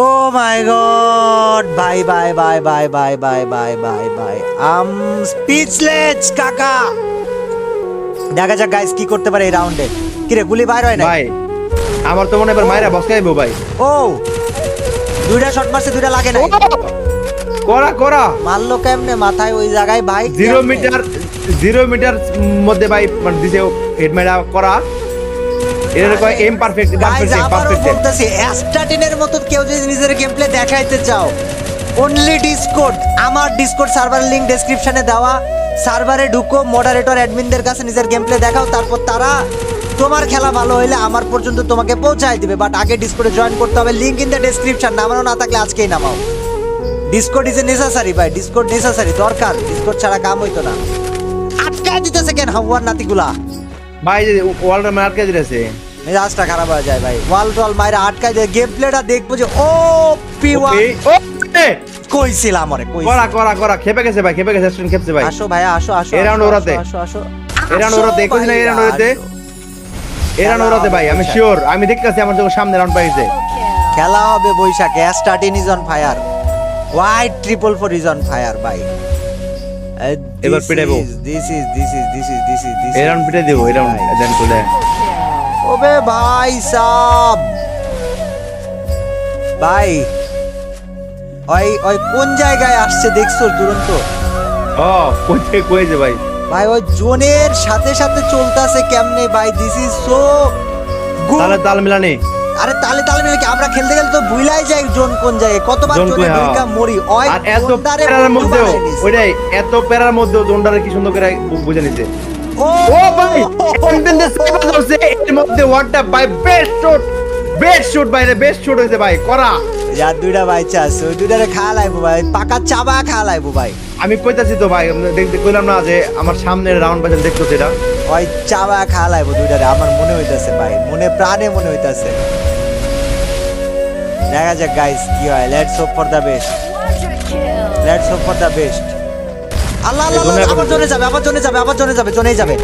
ও মাই god, ভাই ভাই ভাই ভাই ভাই ভাই ভাই ভাই ভাই আম স্পিচলেস কাকা। দেখা যাক গাইস কি করতে পারে এই রাউন্ডে। কি রে, গুলি বাইর হয় না ভাই? আমার তো মনে হয় এবার মাইরা বস খাইবো ভাই। ও দুইটা শট মারছে, দুইটা লাগে না। করা করা মারলো কেমনে মাথায় ওই জায়গায় ভাই? 0 মিটার মধ্যে ভাই মানে দিছে হেড মাইরা করা। এর কয় এম পারফেক্ট গাইস আবারও বলতেছি, অ্যাস্টাটিনের মতো কেউ যদি নিজের গেম প্লে দেখাইতে চাও, অনলি ডিসকর্ড, আমার ডিসকর্ড সার্ভারের লিংক ডেসক্রিপশনে দেওয়া। সার্ভারে ঢুকো, মডারেটর অ্যাডমিনদের কাছে নিজের গেম প্লে দেখাও, তারপর তারা তোমার খেলা ভালো হইলে আমার পর্যন্ত তোমাকে পৌঁছায় দিবে। বাট আগে ডিসকর্ডে জয়েন করতে হবে, লিংক ইন দ্য ডেসক্রিপশন। নামানো না থাকলে আজকেই নামাও। ডিসকর্ড ইজ এ নেসেসারি ভাই, ডিসকর্ড নেসেসারি, দরকার। ডিসকর্ড ছাড়া কাম হইতো না। আটকায় দিতেছে কেন হাওয়ার নাতিগুলা? ভাই ওয়ালটা মার আটকে দিয়েছে, মেজাজটা খারাপ হয়ে যায় ভাই। ওয়াল টল মাইরা আটকায় দেয়, গেম প্লেটা দেখবো যে ও পি1 কইছিলাম আরে কই। করা করা করা খেপে গেছে ভাই, খেপে গেছে, স্টুডেন্ট খেপছে ভাই। আসো ভাইয়া আসো আসো। এই রাউন্ড ওরাতে। আসো আসো। এই রাউন্ড ওরাতে, কইছ না এই রাউন্ড ওরাতে। এই রাউন্ড ওরাতে ভাই, আমি শিওর, আমি দেখতেছি আমার যখন সামনে রাউন্ড পাইছে। খেলা হবে বৈশাখে। Starting is on fire, white 444 is on fire ভাই। এবার পিটাইবো। দিস ইজ এই রাউন্ড পিটাই দেবো, এই রাউন্ড দেন তুলে। ওবে ভাই সাব ভাই, ওই ওই কোন জায়গায় আসছে দেখছো দুরন্ত? ও কইতে কইছে ভাই। ভাই ওই জোনের সাথে সাথে চলতেছে কেমনে ভাই? This is so good. তালে তাল মিলানি। আরে তালে তালে মিলে কি আমরা খেলতে গেলে তো ভুলাই যাই জোন কোন জায়গায়, কতবার জোন জোনে কই, ঢুকা মরি। ওই আর এত জোনদারে প্যারার বন্ধু মধ্যেও বানায় নিছে। ওইটাই, এত প্যারার মধ্যেও জোনটারে কি সুন্দর করে বুঝে নিছে। ও ও ভাই কনফিডেন্স সেভ করছে এর মধ্যে। ওয়ানটা ভাই বেস্ট শুট ভাই, বেস্ট শুট হইছে ভাই। করা যার দুইটা বাইচা আছে ওই দুইটারে খা লাইবো ভাই, পাকা চাবা খা লাইবো ভাই। আমি কইতাছি তো ভাই, দেখতে কইলাম না যে আমার সামনের রাউন্ড বাজে দেখতো সেটা। ওই চাবা খা লাইবো দুইটারে, আমার মনে হইতাছে ভাই, মনে প্রাণে মনে হইতাছে। দেখা যাক গাইস কি হয়। Let's hope for the best, let's hope for the best. Allah Allah Allah, আবার জোনে যাবে, আবার জোনে যাবে, আবার জোনে যাবে, জোনেই যাবে।